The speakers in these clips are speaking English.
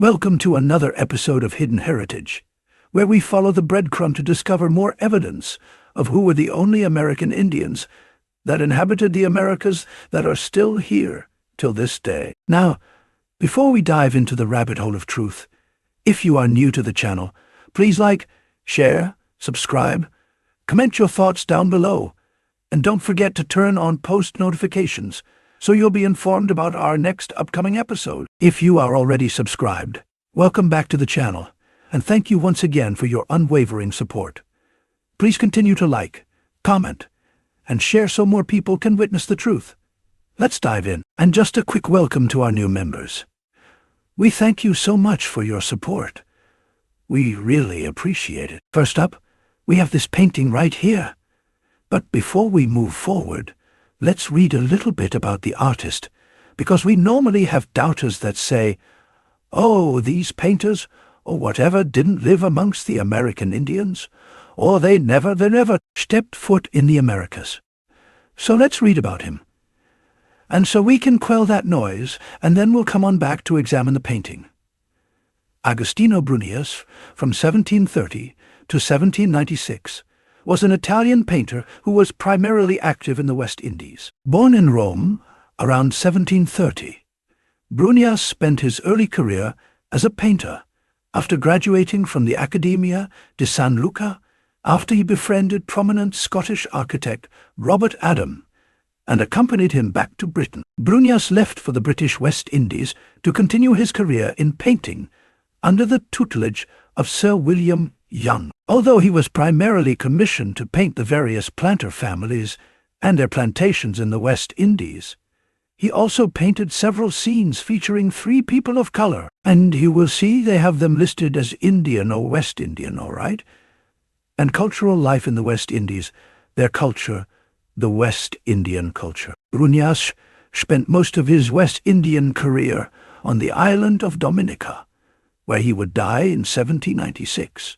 Welcome to another episode of Hidden Heritage, where we follow the breadcrumb to discover more evidence of who were the only American Indians that inhabited the Americas that are still here till this day. Now, before we dive into the rabbit hole of truth, if you are new to the channel, please like, share, subscribe, comment your thoughts down below, and don't forget to turn on post notifications so you'll be informed about our next upcoming episode. If you are already subscribed, welcome back to the channel, and thank you once again for your unwavering support. Please continue to like, comment, and share so more people can witness the truth. Let's dive in. And just a quick welcome to our new members. We thank you so much for your support. We really appreciate it. First up, we have this painting right here. But before we move forward, let's read a little bit about the artist, because we normally have doubters that say, oh, these painters, or whatever, didn't live amongst the American Indians, or they never stepped foot in the Americas. So let's read about him. And so we can quell that noise, and then we'll come on back to examine the painting. Agostino Brunias, from 1730 to 1796, was an Italian painter who was primarily active in the West Indies. Born in Rome around 1730, Brunias spent his early career as a painter after graduating from the Accademia di San Luca, after he befriended prominent Scottish architect Robert Adam and accompanied him back to Britain. Brunias left for the British West Indies to continue his career in painting under the tutelage of Sir William Young. Although he was primarily commissioned to paint the various planter families and their plantations in the West Indies, he also painted several scenes featuring 3 people of color, and you will see they have them listed as Indian or West Indian, all right? And cultural life in the West Indies, their culture, the West Indian culture. Brunias spent most of his West Indian career on the island of Dominica, where he would die in 1796.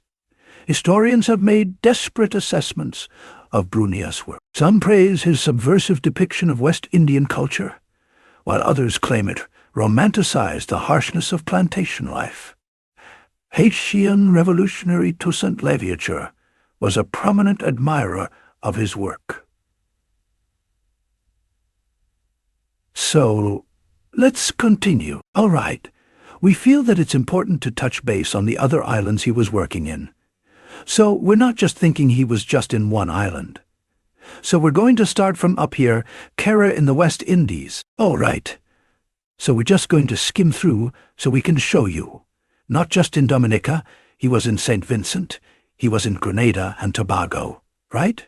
Historians have made desperate assessments of Brunias' work. Some praise his subversive depiction of West Indian culture, while others claim it romanticized the harshness of plantation life. Haitian revolutionary Toussaint Louverture was a prominent admirer of his work. So, let's continue. All right, we feel that it's important to touch base on the other islands he was working in. So we're not just thinking he was just in one island. So we're going to start from up here, Kara in the West Indies. All right. So we're just going to skim through so we can show you. Not just in Dominica, he was in St. Vincent, he was in Grenada and Tobago, right?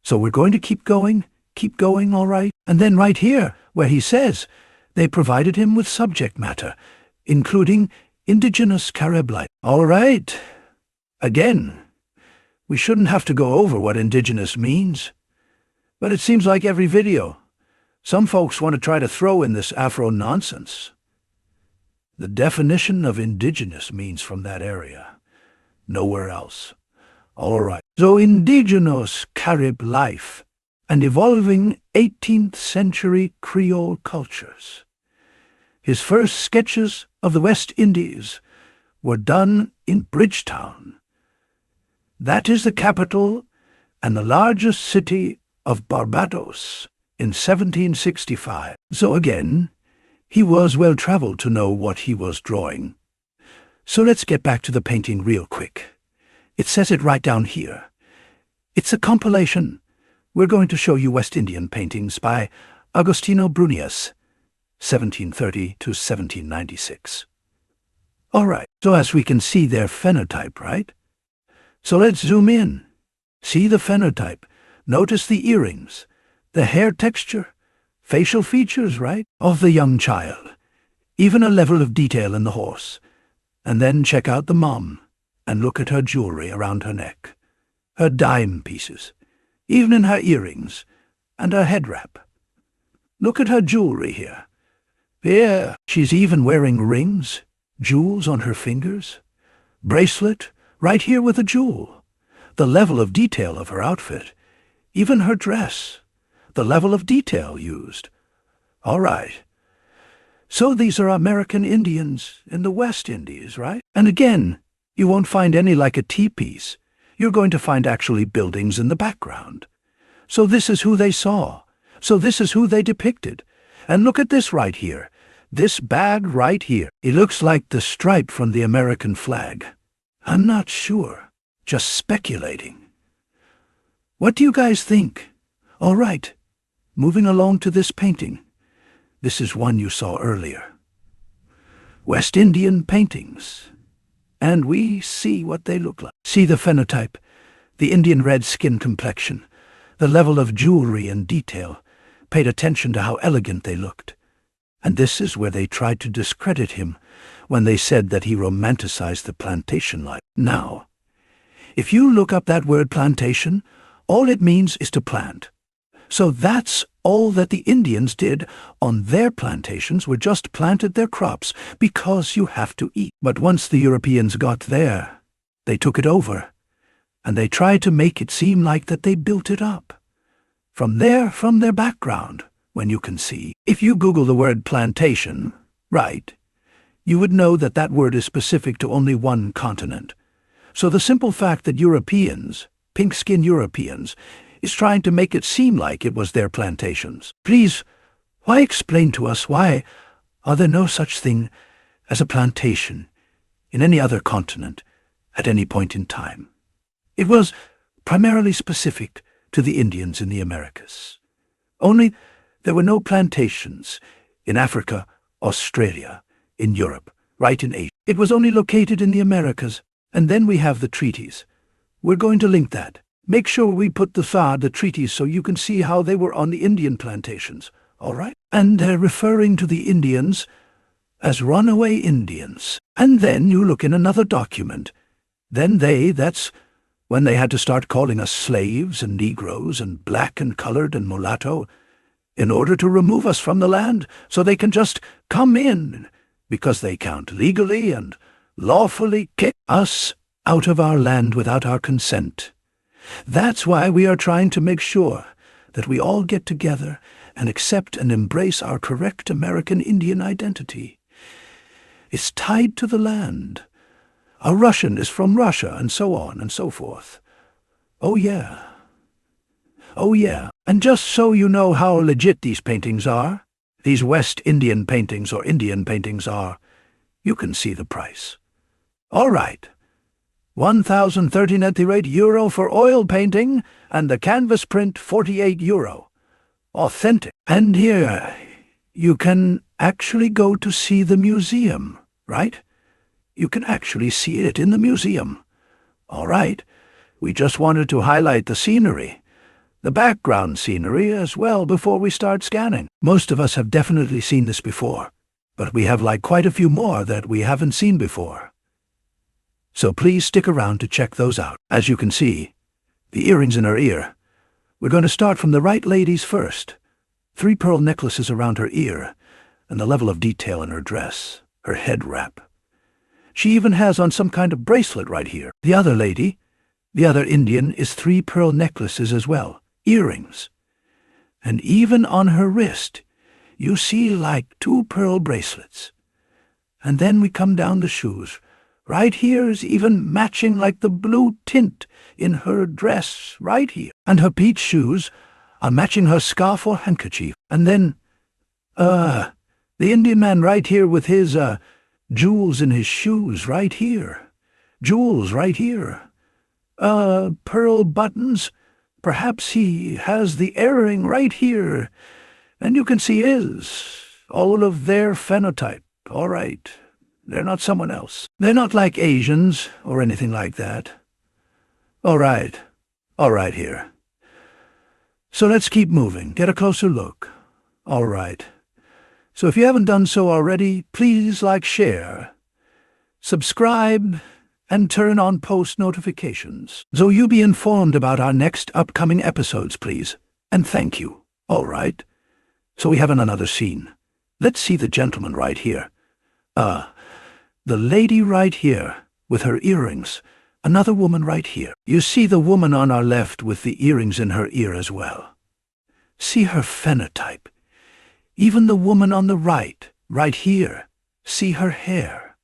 So we're going to keep going, all right? And then right here, where he says, they provided him with subject matter, including Indigenous Carib life. All right. Again, we shouldn't have to go over what indigenous means, but it seems like every video, some folks want to try to throw in this Afro nonsense. The definition of indigenous means from that area, nowhere else. All right, so indigenous Carib life and evolving 18th century Creole cultures. His first sketches of the West Indies were done in Bridgetown. That is the capital and the largest city of Barbados in 1765. So again, he was well-traveled to know what he was drawing. So let's get back to the painting real quick. It says it right down here. It's a compilation. We're going to show you West Indian paintings by Agostino Brunias, 1730 to 1796. All right, so as we can see their phenotype, right? So let's zoom in. See the phenotype. Notice the earrings, the hair texture, facial features, right, of the young child. Even a level of detail in the horse. And then check out the mom and look at her jewelry around her neck, her dime pieces, even in her earrings and her head wrap. Look at her jewelry here. Yeah, she's even wearing rings, jewels on her fingers, bracelet, right here with a jewel. The level of detail of her outfit, even her dress, the level of detail used. All right. So these are American Indians in the West Indies, right? And again, you won't find any like a teepees. You're going to find actually buildings in the background. So this is who they saw. So this is who they depicted. And look at this right here. This bag right here. It looks like the stripe from the American flag. I'm not sure. Just speculating. What do you guys think? All right. Moving along to this painting. This is one you saw earlier. West Indian paintings. And we see what they look like. See the phenotype, the Indian red skin complexion, the level of jewelry and detail. Paid attention to how elegant they looked. And this is where they tried to discredit him when they said that he romanticized the plantation life. Now, if you look up that word plantation, all it means is to plant. So that's all that the Indians did on their plantations, were just planted their crops because you have to eat. But once the Europeans got there, they took it over, and they tried to make it seem like that they built it up. From their background, when you can see. If you Google the word plantation, right, you would know that that word is specific to only one continent. So the simple fact that Europeans, pink-skinned Europeans, is trying to make it seem like it was their plantations. Please, why explain to us why are there no such thing as a plantation in any other continent at any point in time? It was primarily specific to the Indians in the Americas. Only there were no plantations in Africa, Australia, in Europe, right in Asia. It was only located in the Americas. And then we have the treaties. We're going to link that. Make sure we put the treaties so you can see how they were on the Indian plantations, all right? And they're referring to the Indians as runaway Indians. And then you look in another document. Then that's when they had to start calling us slaves and Negroes and black and colored and mulatto in order to remove us from the land so they can just come in because they can't legally and lawfully kick us out of our land without our consent. That's why we are trying to make sure that we all get together and accept and embrace our correct American Indian identity. It's tied to the land. A Russian is from Russia, and so on and so forth. Oh yeah. Oh yeah. And just so you know how legit these paintings are, these West Indian paintings or Indian paintings are, you can see the price. All right. 1,013 at the rate euro for oil painting, and the canvas print €48. Authentic. And here, you can actually go to see the museum, right? You can actually see it in the museum. All right. We just wanted to highlight the scenery, the background scenery as well before we start scanning. Most of us have definitely seen this before, but we have like quite a few more that we haven't seen before. So please stick around to check those out. As you can see, the earrings in her ear. We're going to start from the right lady's first. 3 pearl necklaces around her ear, and the level of detail in her dress, her head wrap. She even has on some kind of bracelet right here. The other lady, the other Indian, is 3 pearl necklaces as well, earrings. And even on her wrist, you see like 2 pearl bracelets. And then we come down the shoes. Right here is even matching like the blue tint in her dress, right here. And her peach shoes are matching her scarf or handkerchief. And then, the Indian man right here with his, jewels in his shoes, right here. Jewels right here. Pearl buttons. Perhaps he has the earring right here. And you can see all of their phenotype. All right. They're not someone else. They're not like Asians or anything like that. All right here. So let's keep moving. Get a closer look. All right. So if you haven't done so already, please like, share, subscribe, and turn on post notifications so you be informed about our next upcoming episodes, please. And thank you. All right. So we have another scene. Let's see the gentleman right here. The lady right here with her earrings. Another woman right here. You see the woman on our left with the earrings in her ear as well. See her phenotype. Even the woman on the right right here. See her hair.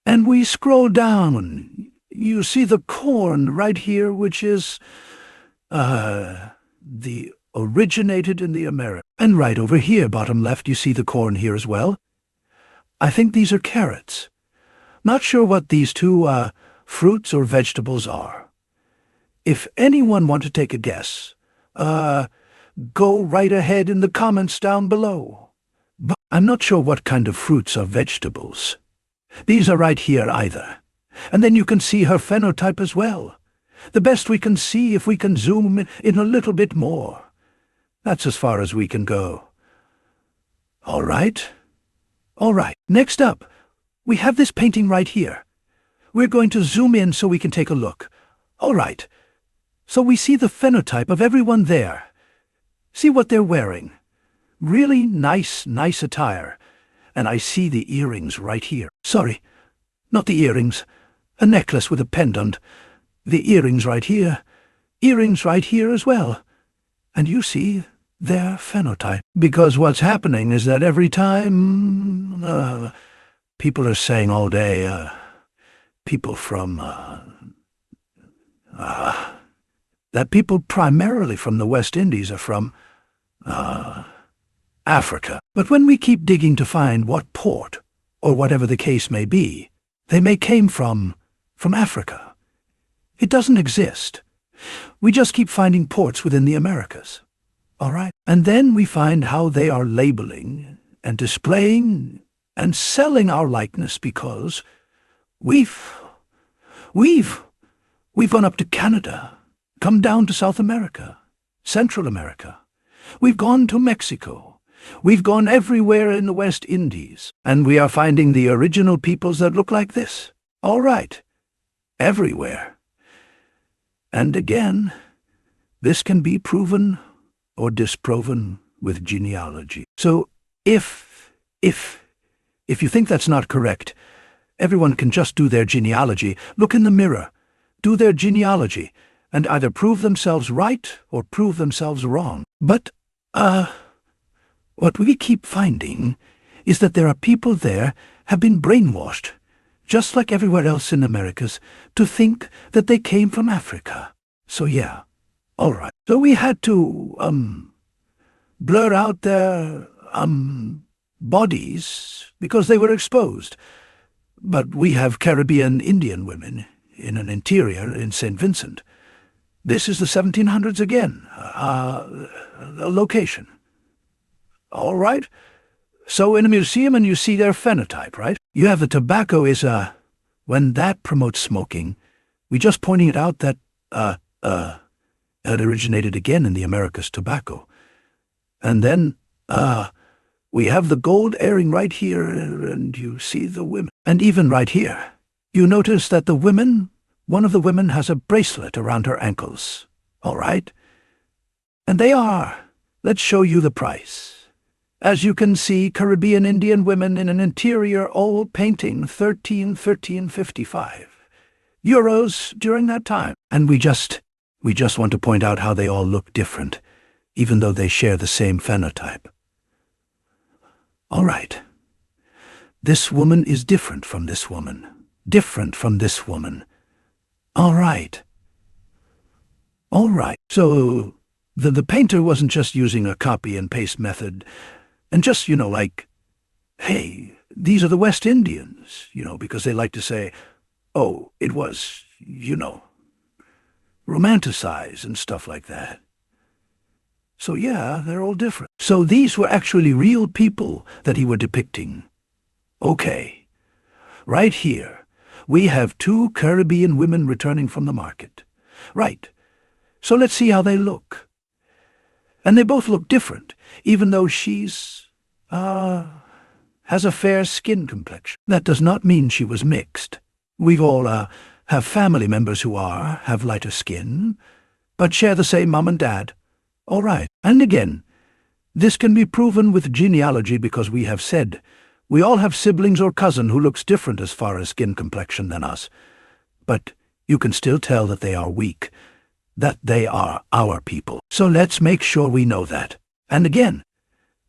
And we scroll down. You see the corn right here, which is, the originated in the Americas. And right over here, bottom left, you see the corn here as well. I think these are carrots. Not sure what these two, fruits or vegetables are. If anyone want to take a guess, go right ahead in the comments down below. But I'm not sure what kind of fruits or vegetables. These are right here either. And then you can see her phenotype as well. The best we can see if we can zoom in a little bit more. That's as far as we can go. All right. All right. Next up, we have this painting right here. We're going to zoom in so we can take a look. All right. So we see the phenotype of everyone there. See what they're wearing. Really nice attire. And I see the earrings right here. Sorry, not the earrings. A necklace with a pendant. The earrings right here. Earrings right here as well. And you see their phenotype. Because what's happening is that every time people are saying all day, people from, that people primarily from the West Indies are from, Africa. But when we keep digging to find what port, or whatever the case may be, they may came from Africa. It doesn't exist. We just keep finding ports within the Americas. All right? And then we find how they are labeling and displaying and selling our likeness because we've gone up to Canada, come down to South America, Central America. We've gone to Mexico. We've gone everywhere in the West Indies, and we are finding the original peoples that look like this. All right. Everywhere. And again, this can be proven or disproven with genealogy. So if you think that's not correct, everyone can just do their genealogy, look in the mirror, do their genealogy, and either prove themselves right or prove themselves wrong. But, what we keep finding is that there are people there have been brainwashed, just like everywhere else in Americas, to think that they came from Africa. So yeah, all right. So we had to, blur out their, bodies because they were exposed. But we have Caribbean Indian women in an interior in St. Vincent. This is the 1700s again, the location. All right. So in a museum and you see their phenotype, right? You have the tobacco is, when that promotes smoking, we just pointing it out that, it originated again in the Americas tobacco. And then, we have the gold earring right here, and you see the women. And even right here, you notice that the women, one of the women has a bracelet around her ankles. All right? And they are. Let's show you the price. As you can see, Caribbean Indian women in an interior old painting, 1355 euros during that time. And we just want to point out how they all look different, even though they share the same phenotype. All right. This woman is different from this woman. Different from this woman. All right. All right. So the painter wasn't just using a copy and paste method and just, like, hey, these are the West Indians, because they like to say, oh, it was, romanticized and stuff like that. So yeah, they're all different. So these were actually real people that he were depicting. Okay. Right here, we have two Caribbean women returning from the market. Right. So let's see how they look. And they both look different, even though she's, has a fair skin complexion. That does not mean she was mixed. We've all, have family members who have lighter skin, but share the same mom and dad. All right. And again, this can be proven with genealogy because we have said we all have siblings or cousin who looks different as far as skin complexion than us. But you can still tell that they are weak, that they are our people. So let's make sure we know that. And again,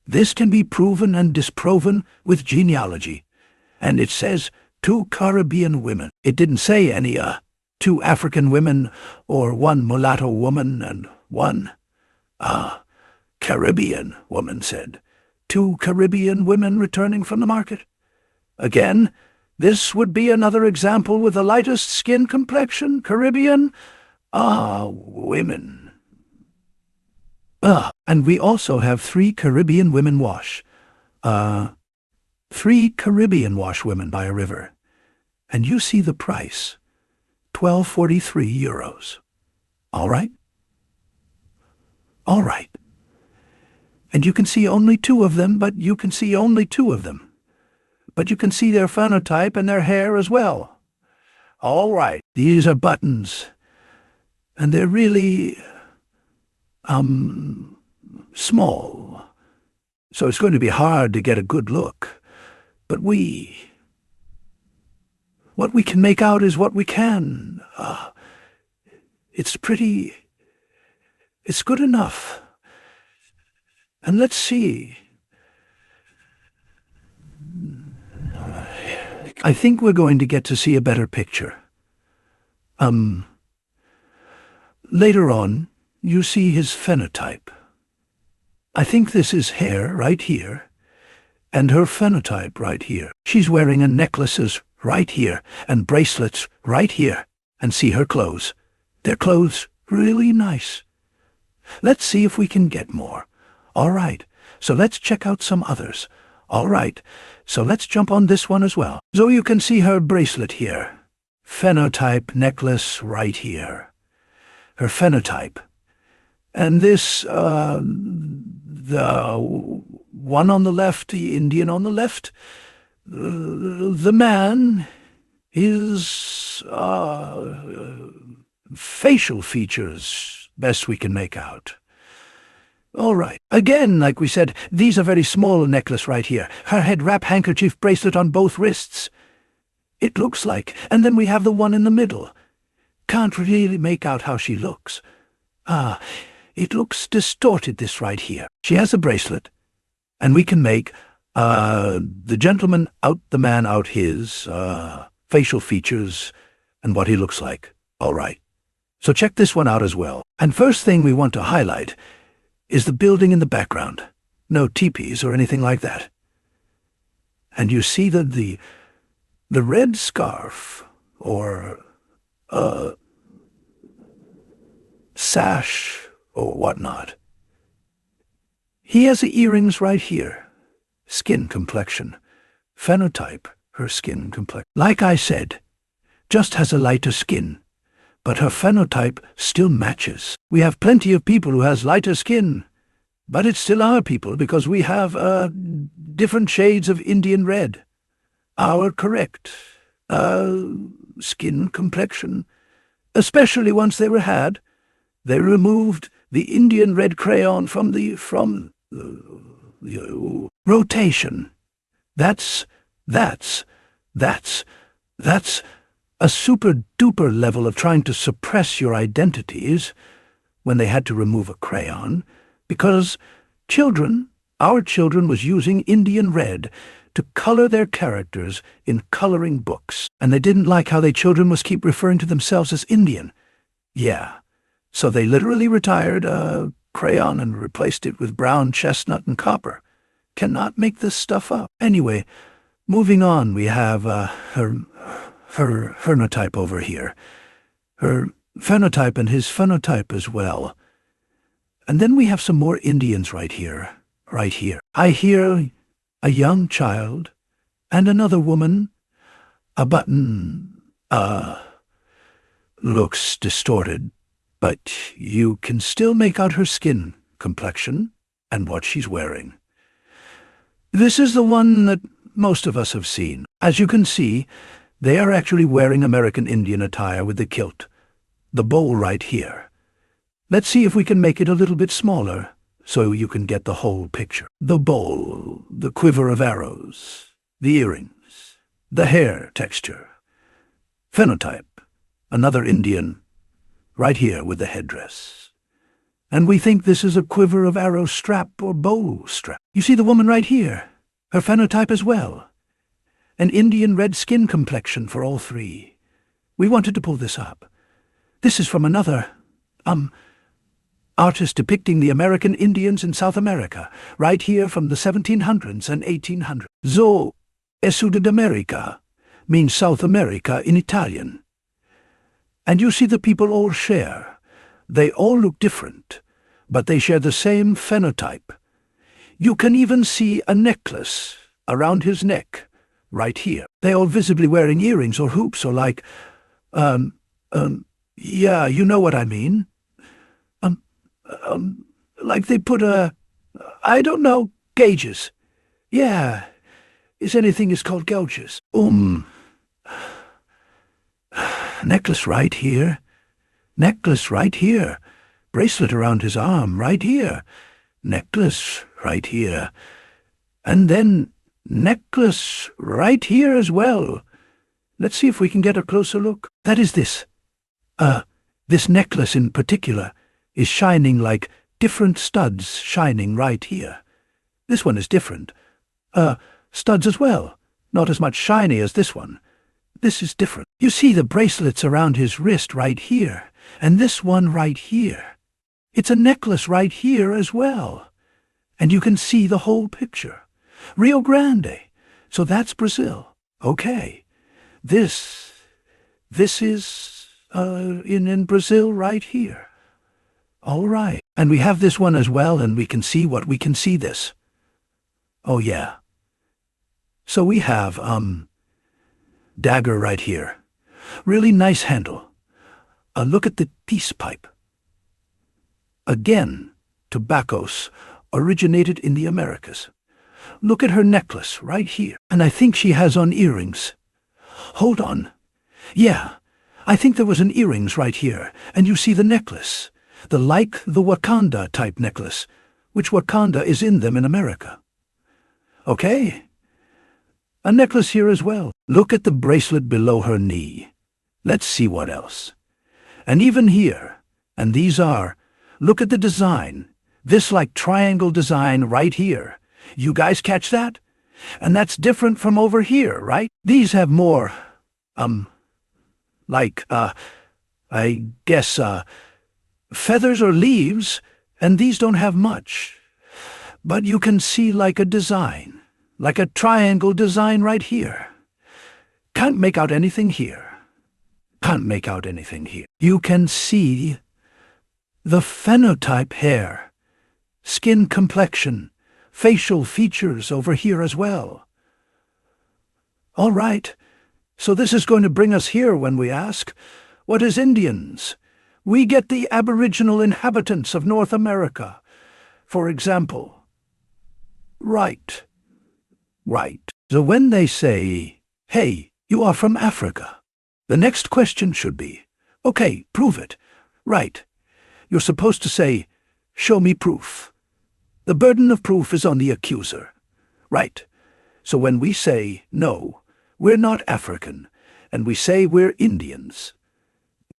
This can be proven and disproven with genealogy. And it says 2 Caribbean women. It didn't say any, 2 African women or 1 mulatto woman and 1, Caribbean woman said. 2 Caribbean women returning from the market. Again, this would be another example with the lightest skin complexion, Caribbean, women. And we also have 3 Caribbean women wash. 3 Caribbean wash women by a river. And you see the price, €12.43. All right? All right. And you can see only 2 of them, but you can see only 2 of them. But you can see their phenotype and their hair as well. All right. These are buttons. And they're really, small. So it's going to be hard to get a good look. But what we can make out is what we can. It's good enough. And let's see. I think we're going to get to see a better picture. Later on, you see his phenotype. I think this is hair right here, and her phenotype right here. She's wearing a necklaces right here, and bracelets right here. And see her clothes. Their clothes really nice. Let's see if we can get more. All right, so let's check out some others. All right, so let's jump on this one as well. So you can see her bracelet here. Phenotype necklace right here. Her phenotype. And this, the one on the left, the Indian on the left, the man, his facial features, best we can make out. All right. Again, like we said, these are very small necklace right here. Her head wrap handkerchief bracelet on both wrists. It looks like. And then we have the one in the middle. Can't really make out how she looks. It looks distorted, this right here. She has a bracelet, and we can make the gentleman out, the man out his facial features and what he looks like. All right. So check this one out as well. And first thing we want to highlight is the building in the background. No teepees or anything like that. And you see the red scarf or sash or whatnot. He has the earrings right here. Skin complexion. Phenotype, her skin complexion. Like I said, just has a lighter skin. But her phenotype still matches. We have plenty of people who has lighter skin, but it's still our people because we have different shades of Indian red. Our correct skin complexion, especially once they were had, they removed the Indian red crayon from the rotation. That's a super-duper level of trying to suppress your identities when they had to remove a crayon, because our children was using Indian red to color their characters in coloring books, and they didn't like how they children must keep referring to themselves as Indian. Yeah, so they literally retired a crayon and replaced it with brown, chestnut, and copper. Cannot make this stuff up. Anyway, moving on, we have her phenotype over here. Her phenotype and his phenotype as well. And then we have some more Indians right here. I hear a young child and another woman. A button, looks distorted, but you can still make out her skin complexion and what she's wearing. This is the one that most of us have seen. As you can see, they are actually wearing American Indian attire with the kilt, the bowl right here. Let's see if we can make it a little bit smaller so you can get the whole picture. The bowl, the quiver of arrows, the earrings, the hair texture. Phenotype, another Indian, right here with the headdress. And we think this is a quiver of arrow strap or bow strap. You see the woman right here, her phenotype as well. An Indian red skin complexion for all three. We wanted to pull this up. This is from another, artist depicting the American Indians in South America, right here from the 1700s and 1800s. Zo è Sud America means South America in Italian. And you see the people all share. They all look different, but they share the same phenotype. You can even see a necklace around his neck, right here. They all visibly wearing earrings or hoops or like, yeah, you know what I mean. Like they put I don't know, gauges. Yeah, anything is called gouges. Necklace right here. Necklace right here. Bracelet around his arm right here. Necklace right here. And then necklace right here as well. Let's see if we can get a closer look. That is this. This necklace in particular is shining like different studs shining right here. This one is different. Studs as well. Not as much shiny as this one. This is different. You see the bracelets around his wrist right here, and this one right here. It's a necklace right here as well. And you can see the whole picture. Rio Grande. So that's Brazil. Okay. This is in Brazil right here. All right. And we have this one as well, and we can see what we can see this. Oh yeah. So we have dagger right here. Really nice handle. Look at the peace pipe. Again, tobaccos originated in the Americas. Look at her necklace right here. And I think she has on earrings. Hold on. Yeah, I think there was an earrings right here. And you see the necklace. The Wakanda type necklace, which Wakanda is in them in America. Okay. A necklace here as well. Look at the bracelet below her knee. Let's see what else. And even here, and these are, look at the design. This like triangle design right here. You guys catch that? And that's different from over here, right? These have more, I guess, feathers or leaves, and these don't have much. But you can see like a design, like a triangle design right here. Can't make out anything here. Can't make out anything here. You can see the phenotype hair, skin complexion, facial features over here as well. All right, so this is going to bring us here when we ask, what is Indians? We get the aboriginal inhabitants of North America, for example. Right. So when they say, hey, you are from Africa, the next question should be, okay, prove it. Right. You're supposed to say, show me proof. The burden of proof is on the accuser. Right. So when we say, no, we're not African, and we say we're Indians,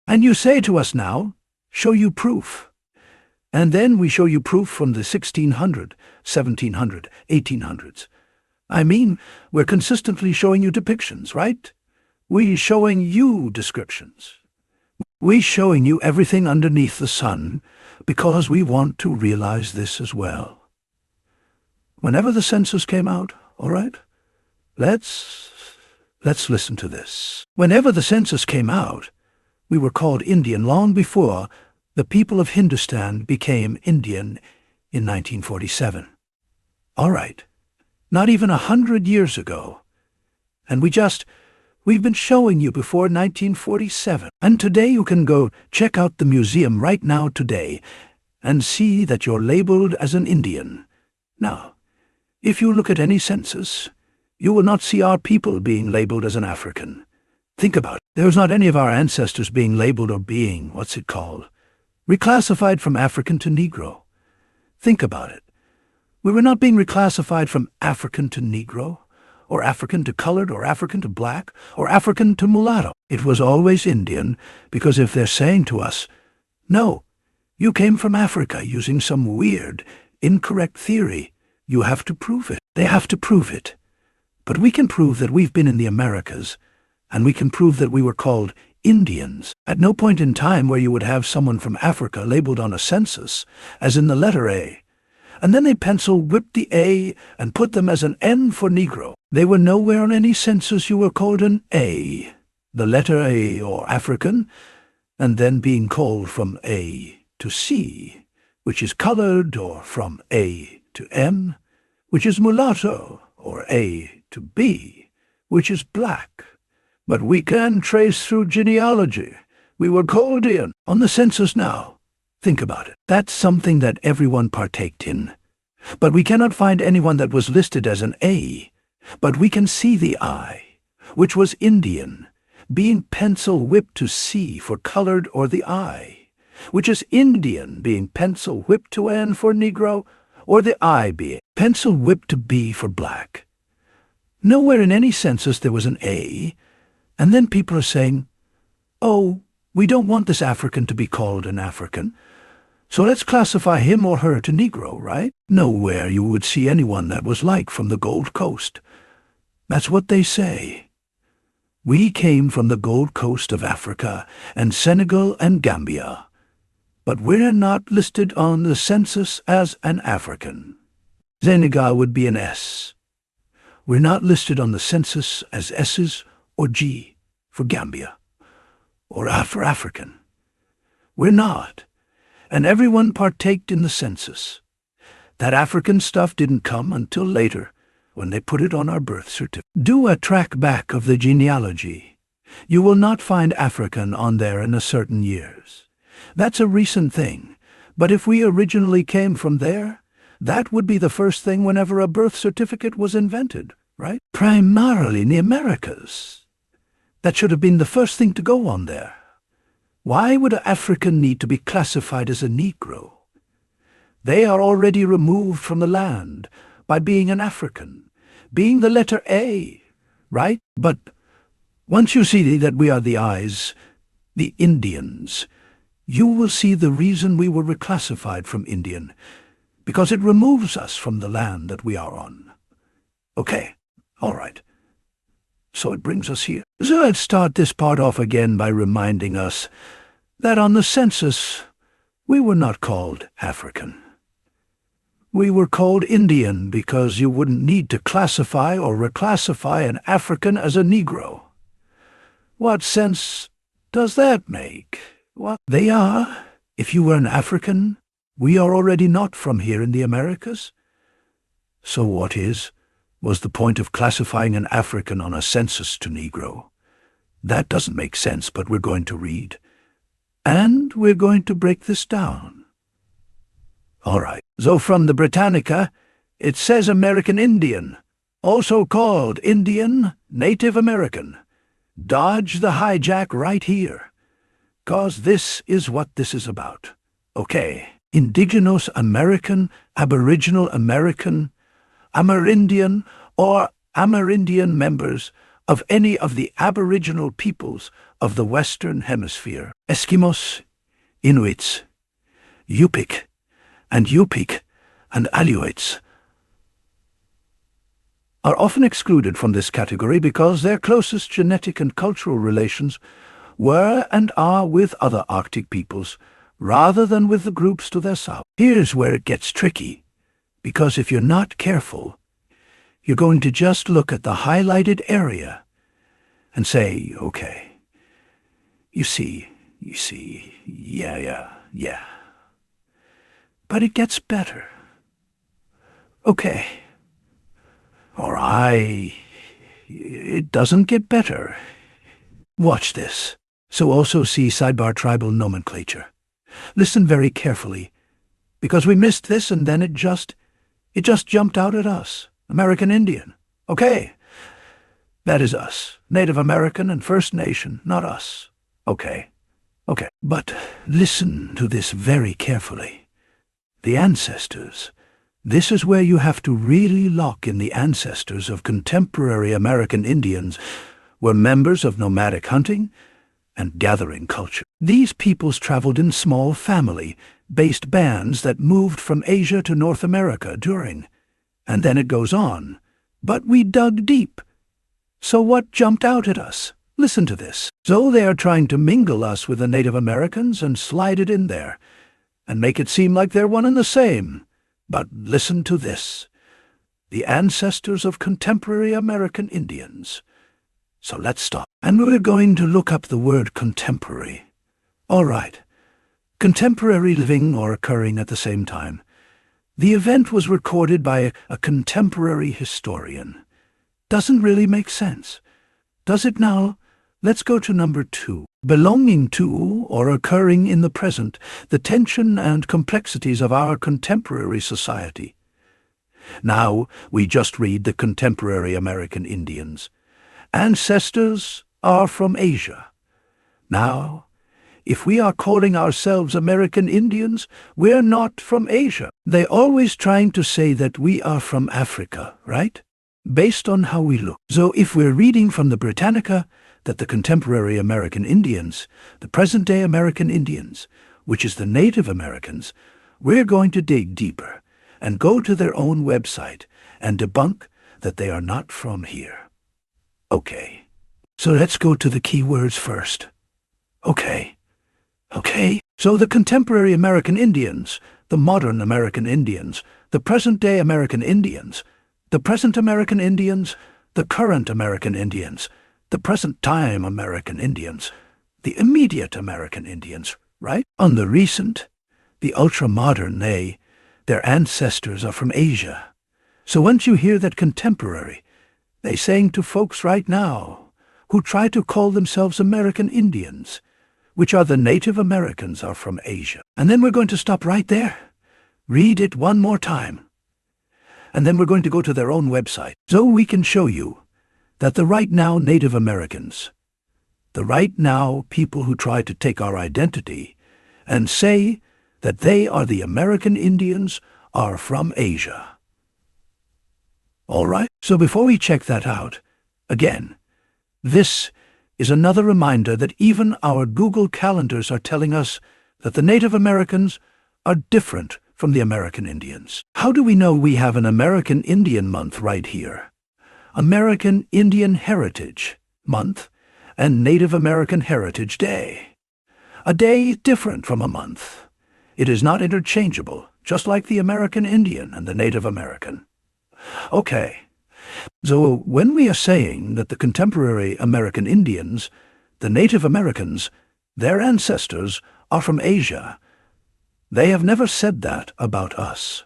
and you say to us now, show you proof. And then we show you proof from the 1600, 1700, 1800s. I mean, we're consistently showing you depictions, right? We showing you descriptions. We showing you everything underneath the sun because we want to realize this as well. Whenever the census came out, all right? Let's listen to this. Whenever the census came out, we were called Indian long before the people of Hindustan became Indian in 1947. All right, not even 100 years ago. And we've been showing you before 1947. And today you can go check out the museum right now today and see that you're labeled as an Indian. Now, if you look at any census, you will not see our people being labeled as an African. Think about it. There was not any of our ancestors being labeled or being, reclassified from African to Negro. Think about it. We were not being reclassified from African to Negro, or African to colored, or African to black, or African to mulatto. It was always Indian, because if they're saying to us, no, You came from Africa using some weird, incorrect theory. You have to prove it. They have to prove it. But we can prove that we've been in the Americas, and we can prove that we were called Indians. At no point in time where you would have someone from Africa labeled on a census, as in the letter A, and then they pencil-whipped the A and put them as an N for Negro. They were nowhere on any census you were called an A, the letter A or African, and then being called from A to C, which is colored, or from A to M, which is mulatto, or A to B, which is black. But we can trace through genealogy. We were called in on the census now. Think about it. That's something that everyone partaked in. But we cannot find anyone that was listed as an A. But we can see the I, which was Indian, being pencil-whipped to C for colored, or the I, which is Indian being pencil-whipped to N for Negro, or the I being pencil-whipped to B for black. Nowhere in any census there was an A, and then people are saying, oh, we don't want this African to be called an African, so let's classify him or her to Negro, right? Nowhere you would see anyone that was like from the Gold Coast. That's what they say. We came from the Gold Coast of Africa and Senegal and Gambia, but we're not listed on the census as an African. Senegal would be an S. We're not listed on the census as S's or G for Gambia, or for African. We're not, and everyone partaked in the census. That African stuff didn't come until later, when they put it on our birth certificate. Do a track back of the genealogy. You will not find African on there in a certain years. That's a recent thing, but if we originally came from there, that would be the first thing whenever a birth certificate was invented, right? Primarily in the Americas. That should have been the first thing to go on there. Why would an African need to be classified as a Negro? They are already removed from the land by being an African, being the letter A, right? But once you see that we are the I's, the Indians, you will see the reason we were reclassified from Indian, because it removes us from the land that we are on. Okay, all right. So it brings us here. So let's start this part off again by reminding us that on the census, we were not called African. We were called Indian because you wouldn't need to classify or reclassify an African as a Negro. What sense does that make? Well, they are. If you were an African, we are already not from here in the Americas. So what was the point of classifying an African on a census to Negro? That doesn't make sense, but we're going to read. And we're going to break this down. All right. So from the Britannica, it says American Indian, also called Indian Native American. Dodge the hijack right here, 'cause this is what this is about. Okay. Indigenous American, Aboriginal American, Amerindian, or Amerindian members of any of the Aboriginal peoples of the Western Hemisphere. Eskimos, Inuits, Yupik, and Aleuts are often excluded from this category because their closest genetic and cultural relations were and are with other Arctic peoples, rather than with the groups to their south. Here's where it gets tricky, because if you're not careful, you're going to just look at the highlighted area and say, okay, you see, yeah. But it gets better. Okay. It doesn't get better. Watch this. So also see sidebar tribal nomenclature. Listen very carefully, because we missed this and then it just jumped out at us. American Indian. Okay. That is us. Native American and First Nation, not us. Okay. But listen to this very carefully. The ancestors. This is where you have to really lock in. The ancestors of contemporary American Indians were members of nomadic hunting, and gathering culture. These peoples traveled in small family-based bands that moved from Asia to North America during, and then it goes on. But we dug deep. So what jumped out at us? Listen to this. So they are trying to mingle us with the Native Americans and slide it in there, and make it seem like they're one and the same. But listen to this. The ancestors of contemporary American Indians. So let's stop. And we're going to look up the word contemporary. All right. Contemporary, living or occurring at the same time. The event was recorded by a contemporary historian. Doesn't really make sense. Does it now? Let's go to number 2. Belonging to or occurring in the present, the tension and complexities of our contemporary society. Now we just read the contemporary American Indians. Ancestors are from Asia. Now, if we are calling ourselves American Indians, we're not from Asia. They're always trying to say that we are from Africa, right? Based on how we look. So if we're reading from the Britannica that the contemporary American Indians, the present-day American Indians, which is the Native Americans, we're going to dig deeper and go to their own website and debunk that they are not from here. Okay, so let's go to the key words first. Okay. So the contemporary American Indians, the modern American Indians, the present-day American Indians, the present American Indians, the current American Indians, the present-time American Indians, the immediate American Indians, right? On the recent, the ultra-modern, their ancestors are from Asia. So once you hear that contemporary, they're saying to folks right now who try to call themselves American Indians, which are the Native Americans, are from Asia. And then we're going to stop right there. Read it one more time. And then we're going to go to their own website, so we can show you that the right now Native Americans, the right now people who try to take our identity and say that they are the American Indians, are from Asia. All right, so before we check that out, again, this is another reminder that even our Google calendars are telling us that the Native Americans are different from the American Indians. How do we know we have an American Indian month right here? American Indian Heritage Month and Native American Heritage Day. A day different from a month. It is not interchangeable, just like the American Indian and the Native American. Okay, so when we are saying that the contemporary American Indians, the Native Americans, their ancestors are from Asia, they have never said that about us.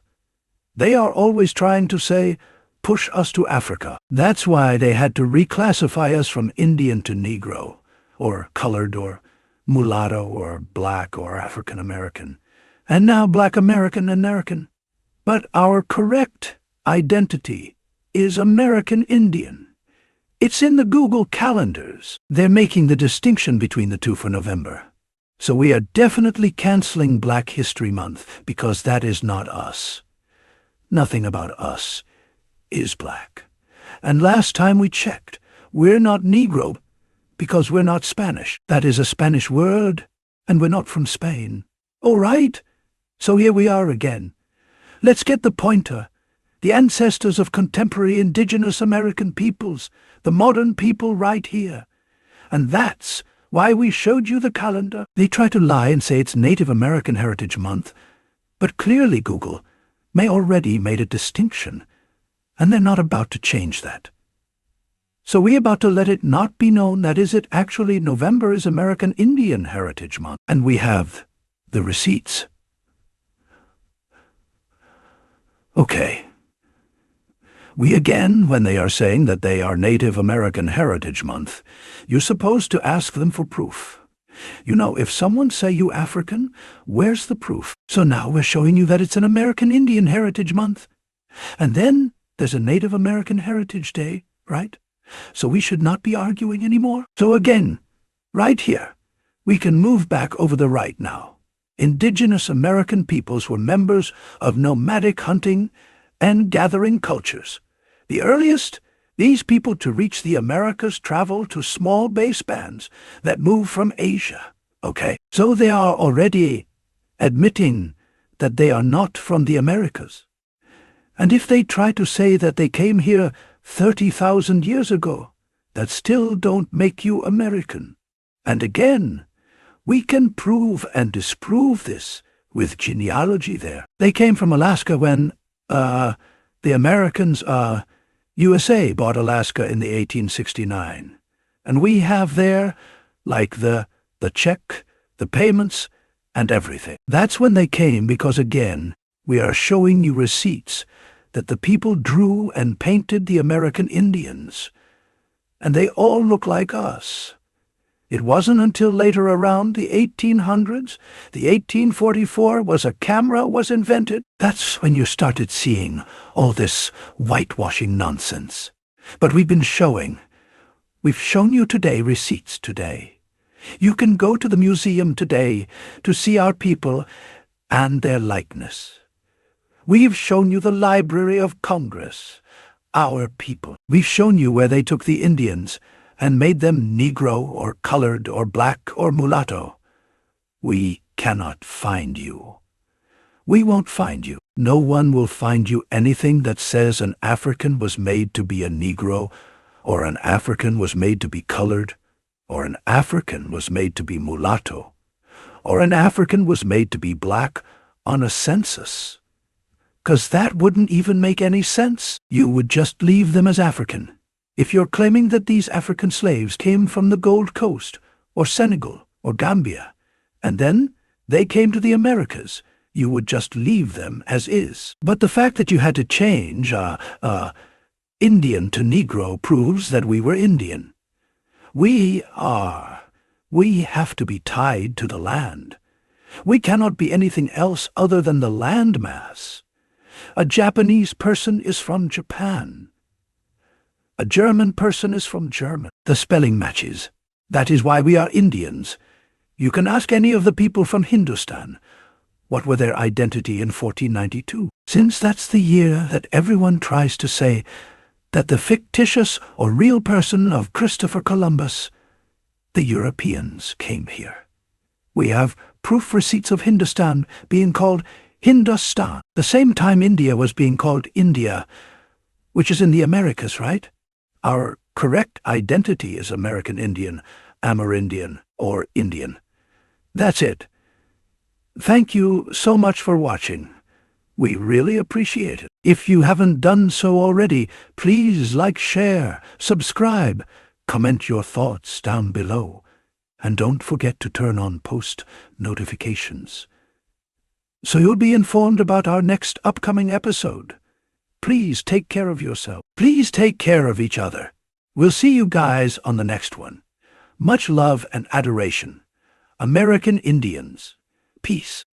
They are always trying to say, push us to Africa. That's why they had to reclassify us from Indian to Negro, or colored, or mulatto, or black, or African American, and now Black American and American. But our correct identity is American Indian. It's in the Google calendars. They're making the distinction between the two for November. So we are definitely canceling Black History Month because that is not us. Nothing about us is black. And last time we checked, we're not Negro because we're not Spanish. That is a Spanish word, and we're not from Spain. All right, so here we are again. Let's get the pointer. The ancestors of contemporary indigenous American peoples, the modern people right here. And that's why we showed you the calendar. They try to lie and say it's Native American Heritage Month, but clearly Google may already made a distinction, and they're not about to change that. So we're about to let it not be known that is it actually November is American Indian Heritage Month, and we have the receipts. Okay. We again, when they are saying that they are Native American Heritage Month, you're supposed to ask them for proof. You know, if someone say you African, where's the proof? So now we're showing you that it's an American Indian Heritage Month. And then there's a Native American Heritage Day, right? So we should not be arguing anymore. So again, right here, we can move back over the right now. Indigenous American peoples were members of nomadic hunting and gathering cultures. The earliest These people to reach the Americas travel to small base bands that move from Asia, okay? So they are already admitting that they are not from the Americas. And if they try to say that they came here 30,000 years ago, that still don't make you American. And again, we can prove and disprove this with genealogy there. They came from Alaska when, the Americans, USA bought Alaska in the 1869. And we have there, like the check, the payments, and everything. That's when they came because, again, we are showing you receipts that the people drew and painted the American Indians. And they all look like us. It wasn't until later around the 1800s, the 1844 a camera was invented. That's when you started seeing all this whitewashing nonsense. But we've shown you today receipts today. You can go to the museum today to see our people and their likeness. We've shown you the Library of Congress, our people. We've shown you where they took the Indians and made them Negro or colored or black or mulatto. We cannot find you. We won't find you. No one will find you anything that says an African was made to be a Negro, or an African was made to be colored, or an African was made to be mulatto, or an African was made to be black on a census. 'Cause that wouldn't even make any sense. You would just leave them as African. If you're claiming that these African slaves came from the Gold Coast, or Senegal, or Gambia, and then they came to the Americas, you would just leave them as is. But the fact that you had to change Indian to Negro proves that we were Indian. We have to be tied to the land. We cannot be anything else other than the landmass. A Japanese person is from Japan. A German person is from Germany. The spelling matches. That is why we are Indians. You can ask any of the people from Hindustan what were their identity in 1492. Since that's the year that everyone tries to say that the fictitious or real person of Christopher Columbus, the Europeans, came here. We have proof receipts of Hindustan being called Hindustan, the same time India was being called India, which is in the Americas, right? Our correct identity is American Indian, Amerindian, or Indian. That's it. Thank you so much for watching. We really appreciate it. If you haven't done so already, please like, share, subscribe, comment your thoughts down below, and don't forget to turn on post notifications, so you'll be informed about our next upcoming episode. Please take care of yourself. Please take care of each other. We'll see you guys on the next one. Much love and adoration. American Indians. Peace.